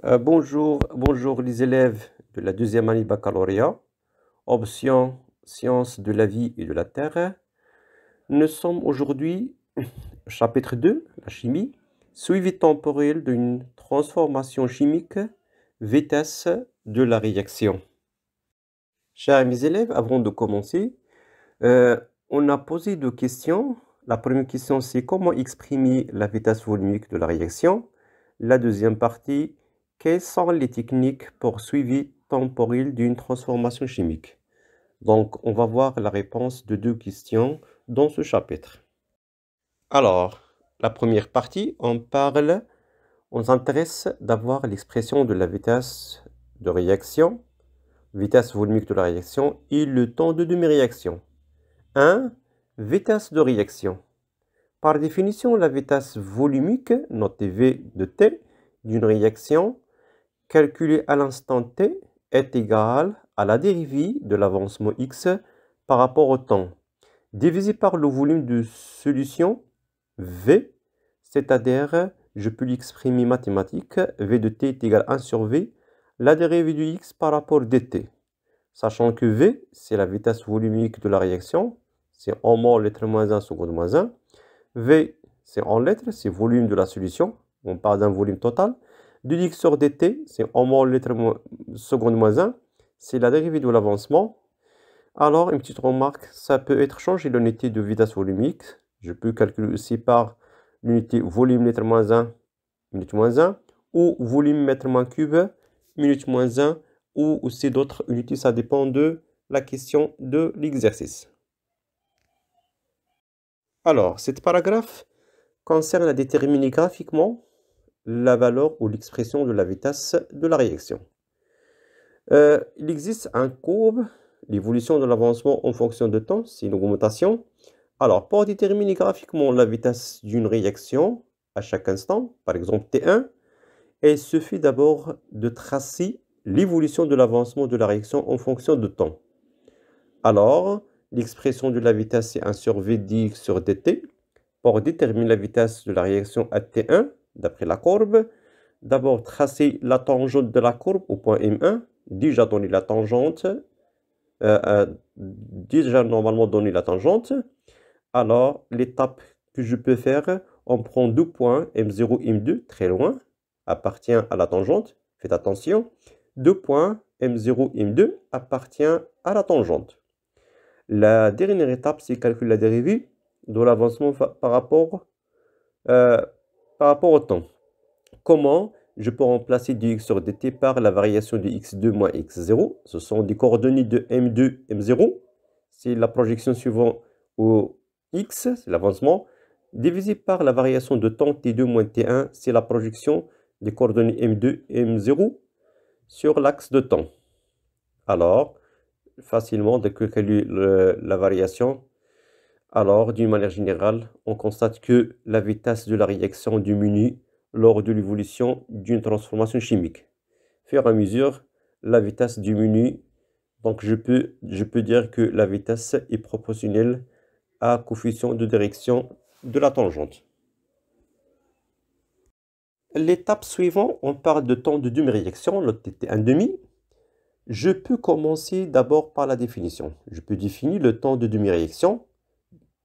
Bonjour les élèves de la deuxième année baccalauréat, option sciences de la vie et de la terre. Nous sommes aujourd'hui au chapitre 2, la chimie, suivi temporel d'une transformation chimique, vitesse de la réaction. Chers mes élèves, avant de commencer, on a posé deux questions. La première question, c'est comment exprimer la vitesse volumique de la réaction. La deuxième partie, quelles sont les techniques pour suivi temporel d'une transformation chimique? Donc, on va voir la réponse de deux questions dans ce chapitre. Alors, la première partie, on s'intéresse d'avoir l'expression de la vitesse de réaction, vitesse volumique de la réaction et le temps de demi-réaction. 1. Vitesse de réaction. Par définition, la vitesse volumique, notée V de T, d'une réaction calculée à l'instant T est égale à la dérivée de l'avancement X par rapport au temps, divisé par le volume de solution V, c'est-à-dire, je peux l'exprimer mathématique, V de T est égal à 1 sur V, la dérivée de X par rapport à dt. Sachant que V, c'est la vitesse volumique de la réaction, c'est en mol lettre moins 1 seconde moins 1. V, c'est en lettres, c'est volume de la solution. On parle d'un volume total. De x sur dt, c'est en mol lettre seconde moins 1. C'est la dérivée de l'avancement. Alors, une petite remarque, ça peut être changé l'unité de vitesse volumique. Je peux calculer aussi par l'unité volume lettre moins 1, minute moins 1, ou volume mètre moins cube, minute moins 1, ou aussi d'autres unités, ça dépend de la question de l'exercice. Alors, cet paragraphe concerne à déterminer graphiquement la valeur ou l'expression de la vitesse de la réaction. Il existe un courbe, l'évolution de l'avancement en fonction de temps, c'est une augmentation. Alors, pour déterminer graphiquement la vitesse d'une réaction à chaque instant, par exemple T1, il suffit d'abord de tracer l'évolution de l'avancement de la réaction en fonction de temps. Alors, l'expression de la vitesse, c'est 1 sur V dx sur dt. Pour déterminer la vitesse de la réaction à T1, d'après la courbe, d'abord tracer la tangente de la courbe au point M1. Déjà donné la tangente. Déjà normalement donné la tangente. Alors, l'étape que je peux faire, on prend deux points, M0 et M2, très loin, appartient à la tangente. Faites attention. Deux points, M0 et M2, appartient à la tangente. La dernière étape, c'est calculer la dérivée de l'avancement par rapport au temps. Comment je peux remplacer dx sur dt par la variation de x2 moins x0? Ce sont des coordonnées de m2, m0. C'est la projection suivant au x, c'est l'avancement, divisé par la variation de temps t2 moins t1, c'est la projection des coordonnées m2 et m0 sur l'axe de temps. Alors, facilement de calculer la variation. Alors, d'une manière générale, on constate que la vitesse de la réaction diminue lors de l'évolution d'une transformation chimique. Au fur et à mesure, la vitesse diminue. Donc, je peux dire que la vitesse est proportionnelle à coefficient de direction de la tangente. L'étape suivante, on parle de temps de demi-réaction, le T1,5. Je peux commencer d'abord par la définition. Je peux définir le temps de demi-réaction,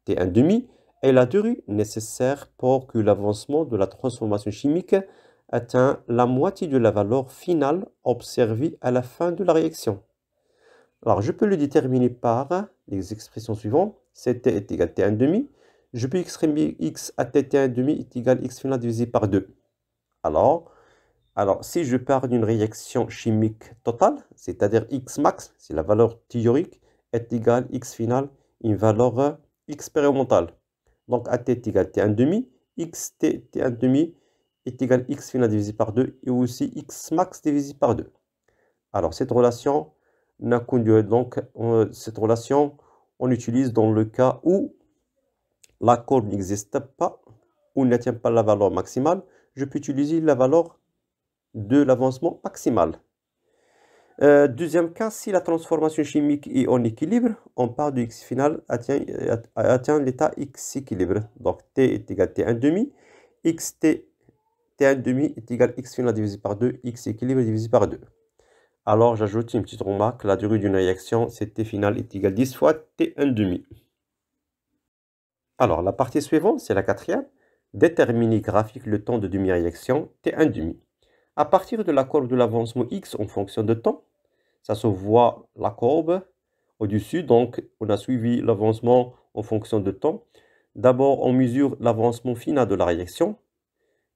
T1,5, est la durée nécessaire pour que l'avancement de la transformation chimique atteigne la moitié de la valeur finale observée à la fin de la réaction. Alors, je peux le déterminer par les expressions suivantes. Ct est égal à T1,5. Je peux exprimer x à T1,5 est égal à x final divisé par 2. Alors, si je pars d'une réaction chimique totale, c'est-à-dire x max, c'est la valeur théorique, est égal à x final, une valeur expérimentale. Donc, AT est égal à T1,5, xt T1,5 est égal à x final divisé par 2 et aussi x max divisé par 2. Alors, cette relation, on utilise dans le cas où la courbe n'existe pas, ou n'atteint pas la valeur maximale. Je peux utiliser la valeur de l'avancement maximal. Deuxième cas, si la transformation chimique est en équilibre, on parle de x final atteint l'état x équilibre. Donc T est égal à T1,5, xt T1 demi est égal à x final divisé par 2, x équilibre divisé par 2. Alors, j'ajoute une petite remarque. La durée d'une réaction, c'est T final est égal à 10 fois T1 demi. Alors, la partie suivante, c'est la quatrième. Déterminer graphique le temps de demi-réaction T1 demi. À partir de la courbe de l'avancement x en fonction de temps, ça se voit la courbe au-dessus. Donc, on a suivi l'avancement en fonction de temps. D'abord, on mesure l'avancement final de la réaction.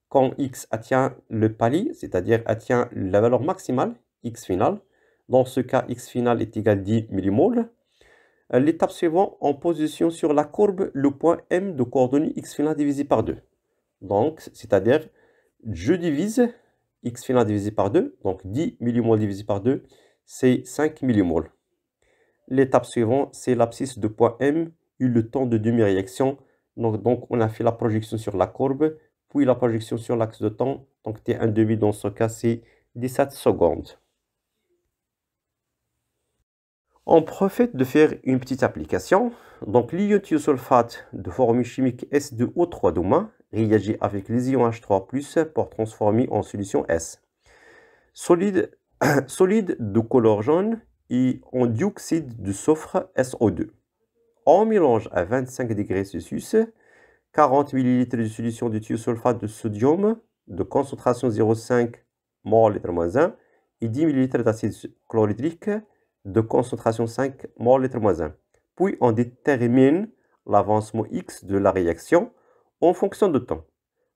Quand x atteint le palier, c'est-à-dire atteint la valeur maximale, x final. Dans ce cas, x final est égal à 10 millimoles. L'étape suivante, on positionne sur la courbe le point M de coordonnées x final divisé par 2. Donc, c'est-à-dire, je divise x final divisé par 2, donc 10 millimoles divisé par 2, c'est 5 millimoles. L'étape suivante, c'est l'abscisse de point M et le temps de demi-réaction. Donc, on a fait la projection sur la courbe, puis la projection sur l'axe de temps. Donc, T1 demi dans ce cas, c'est 17 secondes. On profite de faire une petite application. Donc, l'ion thiosulfate de formule chimique S2O3- réagit avec les ions H3+ pour transformer en solution S. Solide de couleur jaune et en dioxyde de soufre SO2. On mélange à 25 degrés Celsius 40 ml de solution de thiosulfate de sodium de concentration 0,5 mol L-1 et 10 ml d'acide chlorhydrique de concentration 5 mol L-1. Puis on détermine l'avancement X de la réaction en fonction de temps.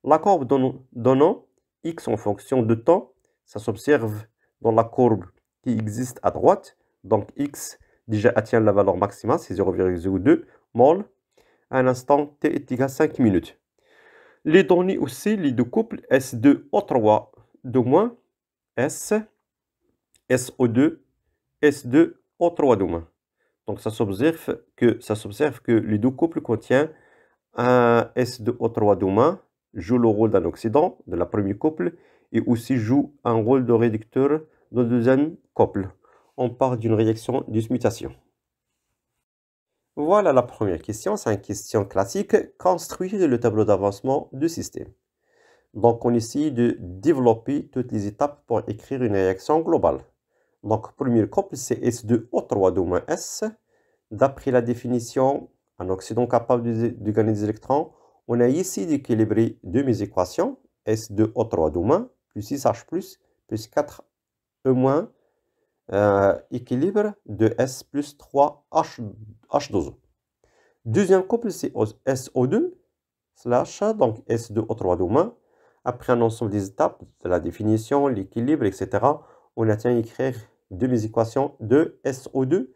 La courbe donnant X en fonction de temps, ça s'observe dans la courbe qui existe à droite. Donc X déjà atteint la valeur maximale, c'est 0,02 mol. À un instant t est égal à 5 minutes. Les données aussi, les deux couples S2O3 S, SO2, S2O3 Donc ça s'observe que les deux couples contiennent un S2O3 joue le rôle d'un oxydant de la première couple et aussi joue un rôle de réducteur de la deuxième couple. On parle d'une réaction de mutation. Voilà la première question, c'est une question classique. Construire le tableau d'avancement du système. Donc, on essaie de développer toutes les étapes pour écrire une réaction globale. Donc, premier couple, c'est S2O3- D'après la définition, un oxydant capable de gagner des électrons, on a ici d'équilibrer deux mes équations, S2O3- plus 6H+, plus 4E- équilibre de S plus 3H2O. Deuxième couple, c'est SO2, donc S2O3- Après un ensemble des étapes de la définition, l'équilibre, etc., on atteint à écrire deux mes équations de SO2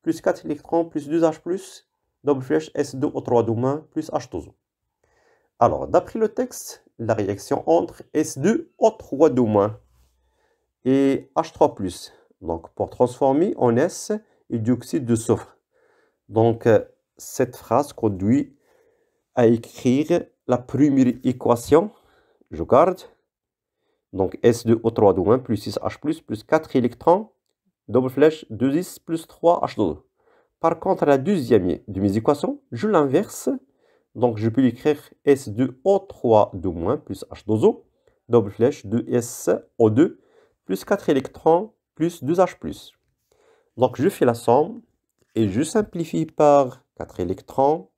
plus 4 électrons plus 2H+, double flèche S2O3- plus H2O. Alors, d'après le texte, la réaction entre S2O3- et H3+. Donc, pour transformer en S et dioxyde de soufre. Donc, cette phrase conduit à écrire la première équation. Je garde. Donc, S2O3- plus 6H+, plus 4 électrons, double flèche, 2S plus 3H2O. Par contre, la deuxième de mes équations, je l'inverse. Donc, je peux l'écrire S2O3- plus H2O, double flèche, 2SO2, plus 4 électrons, plus 2H+. Donc, je fais la somme et je simplifie par 4 électrons,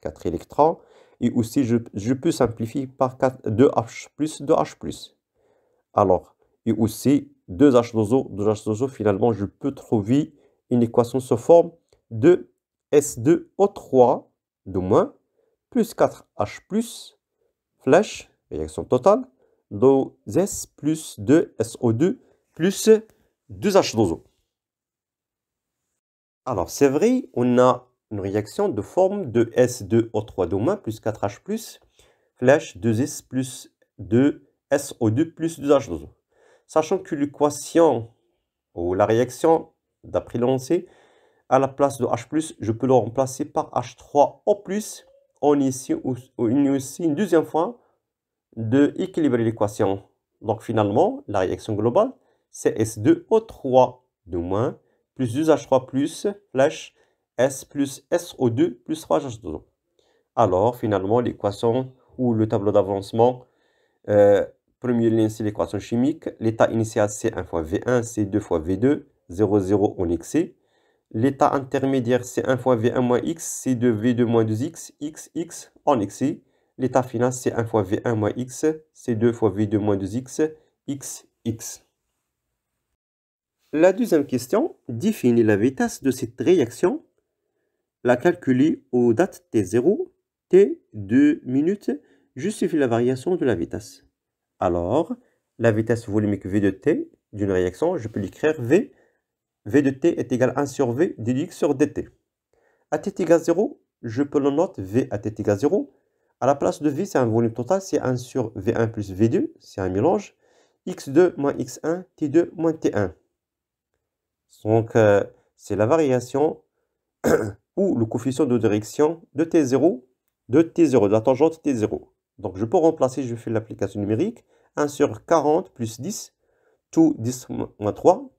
et aussi je peux simplifier par 2H+, 2H+. Alors, et aussi 2H2O, finalement, je peux trouver une équation sous forme de S2O3- plus 4H+, flèche, réaction totale, 2S plus 2SO2 plus 2H2O. Alors, c'est vrai, on a une réaction de forme de S2O3- plus 4H+, flèche 2S plus 2SO2 plus 2H2O. Sachant que l'équation ou la réaction, d'après l'énoncé, à la place de H+, je peux le remplacer par H3O+. On essaie aussi une deuxième fois d'équilibrer l'équation. Donc finalement, la réaction globale, c'est S2O3- plus 2H3+, flèche S plus SO2 plus 3H2O. Alors finalement, l'équation ou le tableau d'avancement Première ligne, c'est l'équation chimique. L'état initial, c'est 1 fois V1, c'est 2 fois V2, 0, 0 en excès. L'état intermédiaire, c'est 1 fois V1 moins X, c'est 2 V2 moins 2X, X en excès. L'état final, c'est 1 fois V1 moins X, c'est 2 fois V2 moins 2X, X. La deuxième question, définit la vitesse de cette réaction. La calculer aux dates T0, T2 minutes, justifie la variation de la vitesse. Alors, la vitesse volumique V de T d'une réaction, je peux l'écrire V. V de T est égal à 1 sur V de X sur dt. À T égale 0, je peux le noter V à T égale 0. À la place de V, c'est un volume total, c'est 1 sur V1 plus V2, c'est un mélange. X2 moins X1, T2 moins T1. Donc, c'est la variation ou le coefficient de direction de T0, de la tangente T0. Donc, je peux remplacer, je fais l'application numérique. 1 sur 40 plus 10, tout 10 moins 3,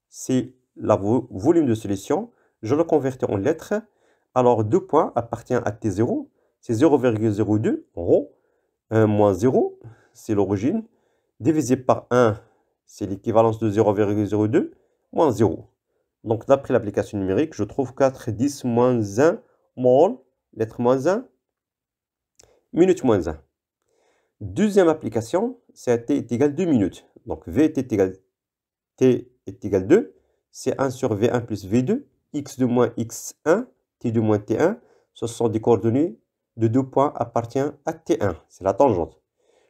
c'est le volume de solution. Je le convertis en lettres. Alors, 2 points appartiennent à T0, c'est 0,02 en haut. 1 moins 0, c'est l'origine. Divisé par 1, c'est l'équivalence de 0,02 moins 0. Donc, d'après l'application numérique, je trouve 4, 10 moins 1, mol, lettre moins 1, minute moins 1. Deuxième application, c'est T est égal à 2 minutes. Donc, V est égal T est égal à 2, c'est 1 sur V1 plus V2, X2 moins X1, T2 moins T1. Ce sont des coordonnées de 2 points appartiennent à T1, c'est la tangente.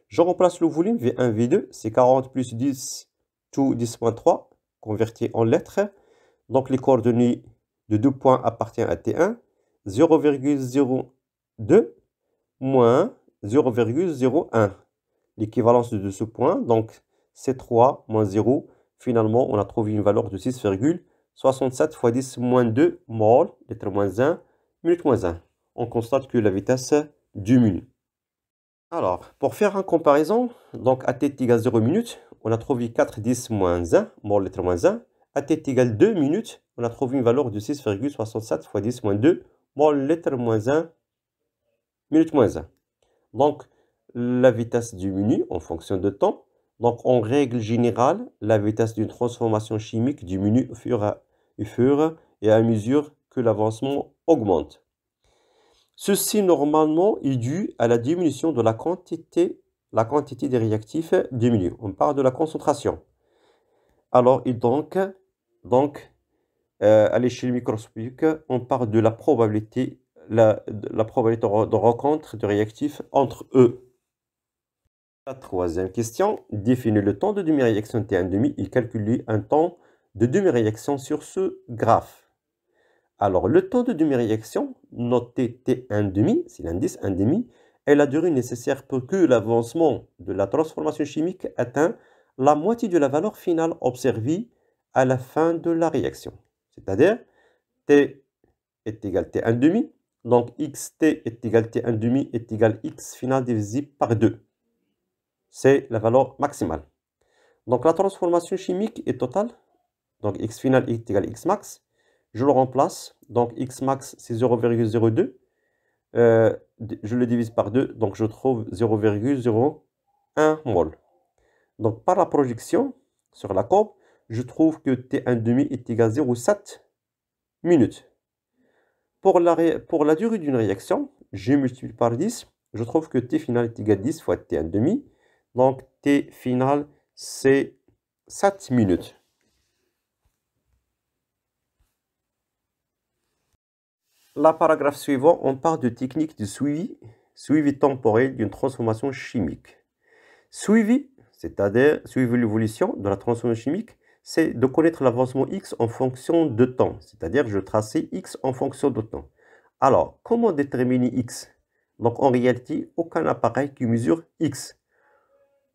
Je remplace le volume V1, V2, c'est 40 plus 10, tout 10 moins 3, converti en lettres. Donc, les coordonnées de 2 points appartiennent à T1, 0,02 moins 0,01. L'équivalence de ce point, donc c'est 3 moins 0. Finalement, on a trouvé une valeur de 6,67 fois 10 moins 2 mol, lettre moins 1, minute moins 1. On constate que la vitesse diminue. Alors, pour faire une comparaison, donc à t égale 0 minutes, on a trouvé 4, 10 moins 1, mol, lettre moins 1. À t égale 2 minutes, on a trouvé une valeur de 6,67 fois 10 moins 2, mol, lettre moins 1, minute moins 1. Donc, la vitesse diminue en fonction de temps. Donc, en règle générale, la vitesse d'une transformation chimique diminue au fur et à mesure que l'avancement augmente. Ceci, normalement, est dû à la diminution de la quantité des réactifs diminue. On parle de la concentration. Alors, et donc à l'échelle microscopique, on parle de la probabilité, la probabilité de rencontre de réactifs entre eux. La troisième question, définir le temps de demi-réaction T1,5 et calculer un temps de demi-réaction sur ce graphe. Alors, le temps de demi-réaction, noté T1,5, c'est l'indice 1,5, est la durée nécessaire pour que l'avancement de la transformation chimique atteigne la moitié de la valeur finale observée à la fin de la réaction. C'est-à-dire, T est égal à T1,5, donc xt est égal à T1,5 est égal à x final divisé par 2. C'est la valeur maximale. Donc la transformation chimique est totale. Donc x final est égal à x max. Je le remplace. Donc x max c'est 0,02. Je le divise par 2. Donc je trouve 0,01 mol. Donc par la projection sur la courbe, je trouve que T1,5 est égal à 0,7 minutes. Pour la durée d'une réaction, je multiplie par 10. Je trouve que T final est égal à 10 fois T1,5. Donc, T final, c'est 7 minutes. La paragraphe suivant, on parle de technique de suivi temporel d'une transformation chimique. Suivi, c'est-à-dire suivre l'évolution de la transformation chimique, c'est de connaître l'avancement X en fonction de temps. C'est-à-dire, je tracer X en fonction de temps. Alors, comment déterminer X? Donc, en réalité, aucun appareil qui mesure X.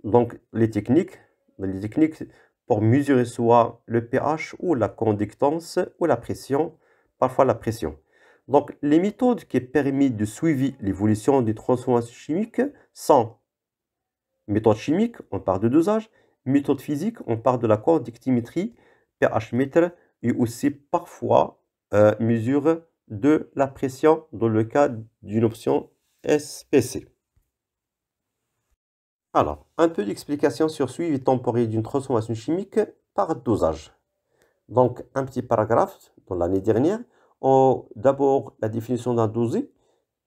Donc, les techniques pour mesurer soit le pH ou la conductance ou la pression, parfois la pression. Donc, les méthodes qui permettent de suivre l'évolution des transformations chimiques sont méthode chimique, on parle de dosage, méthode physique, on parle de la conductimétrie, pH mètre et aussi parfois mesure de la pression dans le cas d'une option SPC. Alors, un peu d'explication sur suivi temporel d'une transformation chimique par dosage. Donc, un petit paragraphe dans l'année dernière. D'abord, la définition d'un dosé,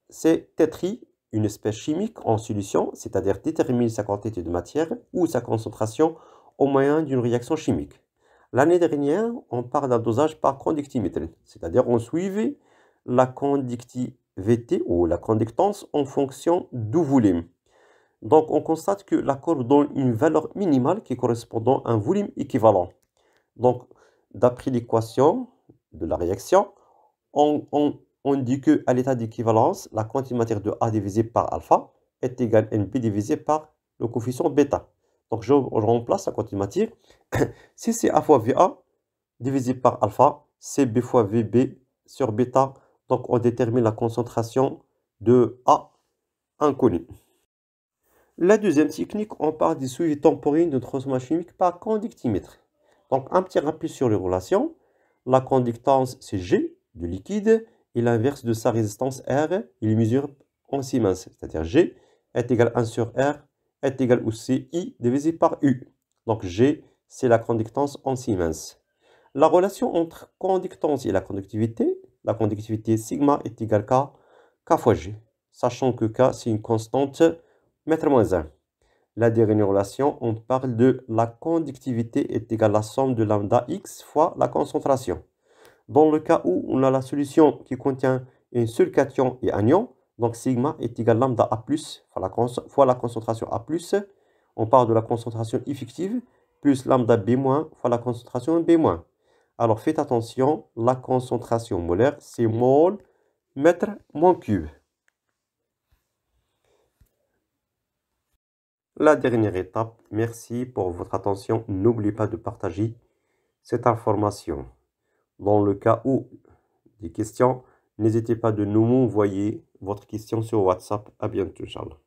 c'est tétri, une espèce chimique en solution, c'est-à-dire déterminer sa quantité de matière ou sa concentration au moyen d'une réaction chimique. L'année dernière, on parle d'un dosage par conductimétrie, c'est-à-dire on suivait la conductivité ou la conductance en fonction du volume. Donc, on constate que la courbe donne une valeur minimale qui correspond à un volume équivalent. Donc, d'après l'équation de la réaction, on dit qu'à l'état d'équivalence, la quantité de matière de A divisé par alpha est égale à NP divisé par le coefficient bêta. Donc, je remplace la quantité de matière. Si c'est A fois VA divisé par alpha, c'est B fois VB sur bêta. Donc, on détermine la concentration de A inconnue. La deuxième technique, on parle du suivi temporel de transformation chimique par conductimètre. Donc, un petit rappel sur les relations. La conductance, c'est G de liquide, et l'inverse de sa résistance R, il mesure en Siemens. C'est-à-dire G est égal à 1 sur R est égal aussi I divisé par U. Donc, G, c'est la conductance en Siemens. La relation entre conductance et la conductivité sigma est égale à K fois G, sachant que K, c'est une constante mètre moins 1. La dernière relation, on parle de la conductivité est égale à la somme de lambda x fois la concentration. Dans le cas où on a la solution qui contient un seul cation et un ion, donc sigma est égal à lambda A+, fois la concentration A+, on parle de la concentration effective, plus lambda B- fois la concentration B-. Alors faites attention, la concentration molaire, c'est mol mètre moins cube. La dernière étape, merci pour votre attention. N'oubliez pas de partager cette information. Dans le cas où des questions, n'hésitez pas de nous envoyer votre question sur WhatsApp. À bientôt, Inch'Allah.